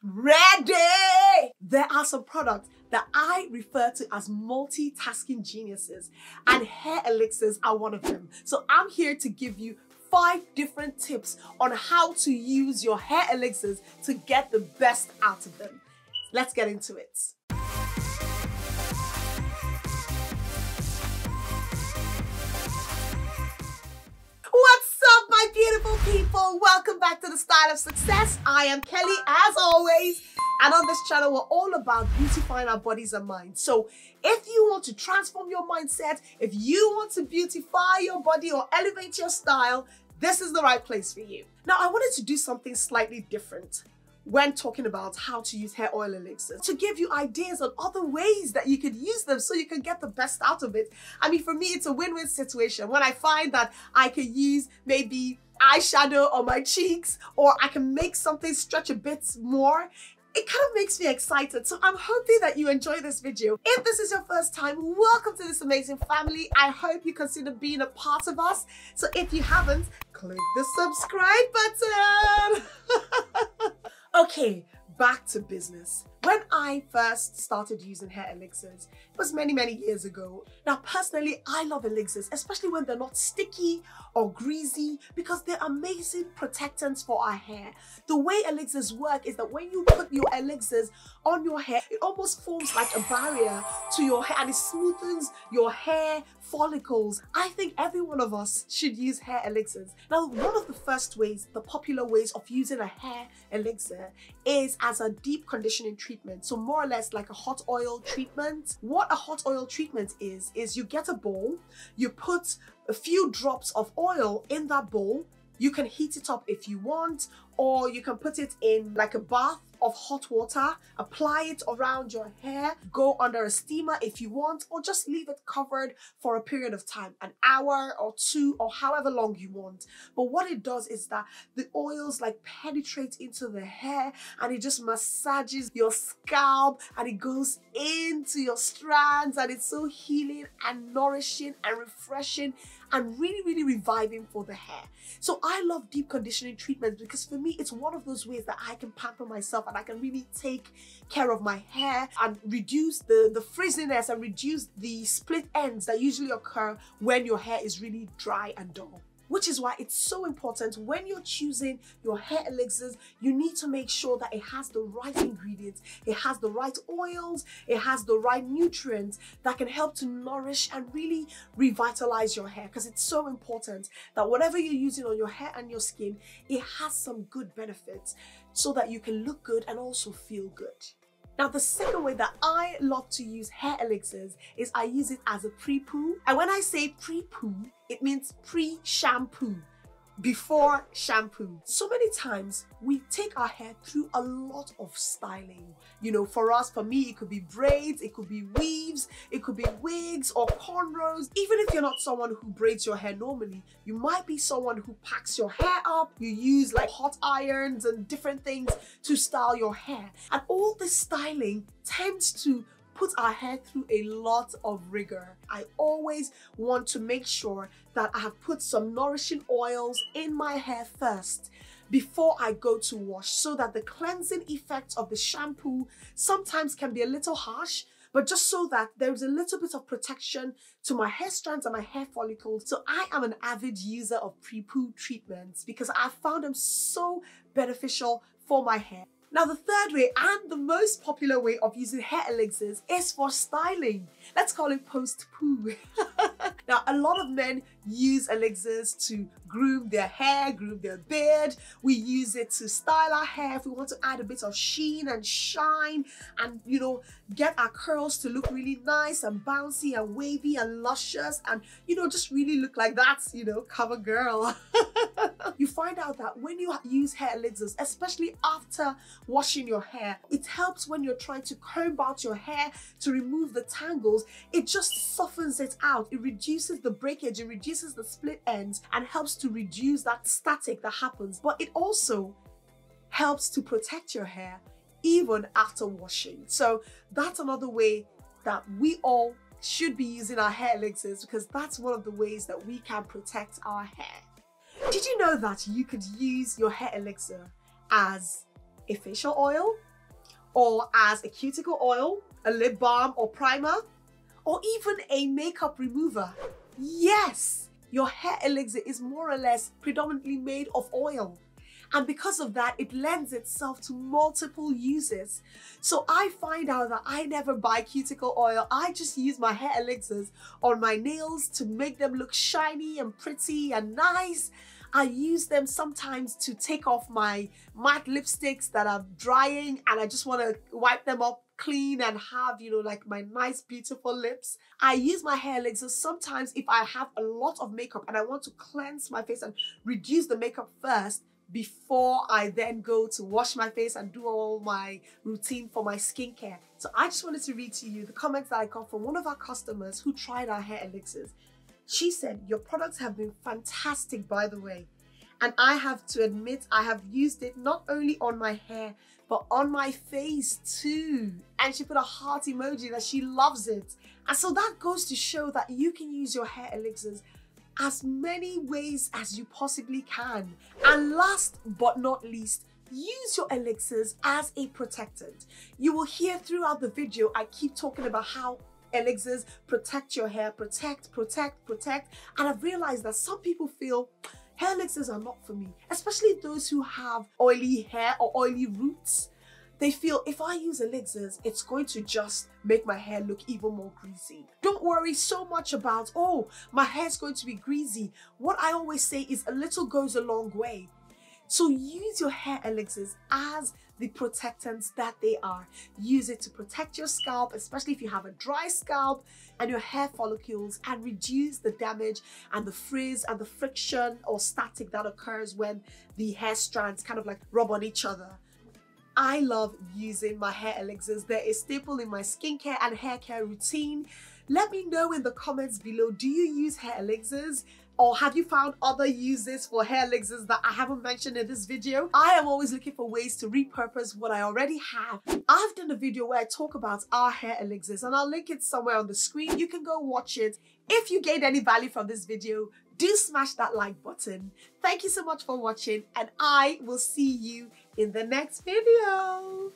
Ready! There are some products that I refer to as multitasking geniuses, and hair elixirs are one of them. So I'm here to give you 5 different tips on how to use your hair elixirs to get the best out of them. Let's get into it. What's up, my beautiful people? Welcome back to the Style of Success. I am Kelly, as always, and on this channel we're all about beautifying our bodies and minds. So if you want to transform your mindset, if you want to beautify your body or elevate your style, this is the right place for you. Now, I wanted to do something slightly different when talking about how to use hair oil elixirs, to give you ideas on other ways that you could use them so you can get the best out of it. I mean, for me, it's a win-win situation. When I find that I can use maybe eyeshadow on my cheeks, or I can make something stretch a bit more, it kind of makes me excited. So I'm hoping that you enjoy this video. If this is your first time, welcome to this amazing family. I hope you consider being a part of us. So if you haven't, click the subscribe button. Okay, back to business. When I first started using hair elixirs, it was many years ago. Now, personally, I love elixirs, especially when they're not sticky or greasy, because they're amazing protectants for our hair. The way elixirs work is that when you put your elixirs on your hair, it almost forms like a barrier to your hair and it smoothens your hair follicles. I think every one of us should use hair elixirs. Now, one of the first ways, the popular ways of using a hair elixir is as a deep conditioning treatment. So more or less like a hot oil treatment. What a hot oil treatment is you get a bowl, you put a few drops of oil in that bowl. You can heat it up if you want, or you can put it in like a bath of hot water, apply it around your hair, go under a steamer if you want, or just leave it covered for a period of time, an hour or 2 or however long you want. But what it does is that the oils like penetrate into the hair and it just massages your scalp and it goes into your strands, and it's so healing and nourishing and refreshing and really reviving for the hair. So I love deep conditioning treatments because for me, it's one of those ways that I can pamper myself and I can really take care of my hair and reduce the frizziness and reduce the split ends that usually occur when your hair is really dry and dull. Which is why it's so important when you're choosing your hair elixirs, you need to make sure that it has the right ingredients, it has the right oils, it has the right nutrients that can help to nourish and really revitalize your hair, because it's so important that whatever you're using on your hair and your skin, it has some good benefits so that you can look good and also feel good. Now, the second way that I love to use hair elixirs is I use it as a pre-poo. And when I say pre-poo, it means pre-shampoo, before shampoo. So many times we take our hair through a lot of styling. You know, for me, it could be braids, it could be weaves, it could be wigs or cornrows. Even if you're not someone who braids your hair normally, you might be someone who packs your hair up. You use like hot irons and different things to style your hair. And all this styling tends to put our hair through a lot of rigor. I always want to make sure that I have put some nourishing oils in my hair first before I go to wash, so that the cleansing effect of the shampoo sometimes can be a little harsh, but just so that there's a little bit of protection to my hair strands and my hair follicles. So I am an avid user of pre-poo treatments because I found them so beneficial for my hair. Now, the third way and the most popular way of using hair elixirs is for styling. Let's call it post-poo. Now, a lot of men use elixirs to groom their hair, groom their beard. We use it to style our hair if we want to add a bit of sheen and shine and, you know, get our curls to look really nice and bouncy and wavy and luscious and, you know, just really look like that, you know, cover girl. You find out that when you use hair elixirs, especially after washing your hair, it helps when you're trying to comb out your hair to remove the tangles. It just softens it out. It reduces the breakage, it reduces the split ends and helps to reduce that static that happens. But it also helps to protect your hair even after washing. So that's another way that we all should be using our hair elixirs, because that's one of the ways that we can protect our hair. Did you know that you could use your hair elixir as a facial oil, or as a cuticle oil, a lip balm or primer, or even a makeup remover. Yes, your hair elixir is more or less predominantly made of oil. And because of that, it lends itself to multiple uses. So I find out that I never buy cuticle oil. I just use my hair elixirs on my nails to make them look shiny and pretty and nice. I use them sometimes to take off my matte lipsticks that are drying and I just want to wipe them up clean and have, you know, like my nice beautiful lips. I use my hair elixirs sometimes if I have a lot of makeup and I want to cleanse my face and reduce the makeup first before I then go to wash my face and do all my routine for my skincare. So I just wanted to read to you the comments that I got from one of our customers who tried our hair elixirs. She said, "Your products have been fantastic, by the way. And I have to admit, I have used it not only on my hair, but on my face too." And she put a heart emoji that she loves it. And so that goes to show that you can use your hair elixirs as many ways as you possibly can. And last but not least, use your elixirs as a protectant. You will hear throughout the video, I keep talking about how elixirs protect your hair, protect. And I've realized that some people feel hair elixirs are not for me, especially those who have oily hair or oily roots. They feel if I use elixirs, it's going to just make my hair look even more greasy. Don't worry so much about, oh, my hair's going to be greasy. What I always say is a little goes a long way. So use your hair elixirs as the protectants that they are. Use it to protect your scalp, especially if you have a dry scalp, and your hair follicles, and reduce the damage and the frizz and the friction or static that occurs when the hair strands kind of like rub on each other. I love using my hair elixirs. They're a staple in my skincare and hair care routine. Let me know in the comments below, do you use hair elixirs? Or have you found other uses for hair elixirs that I haven't mentioned in this video? I am always looking for ways to repurpose what I already have. I've done a video where I talk about our hair elixirs and I'll link it somewhere on the screen. You can go watch it. If you gained any value from this video, do smash that like button. Thank you so much for watching and I will see you in the next video.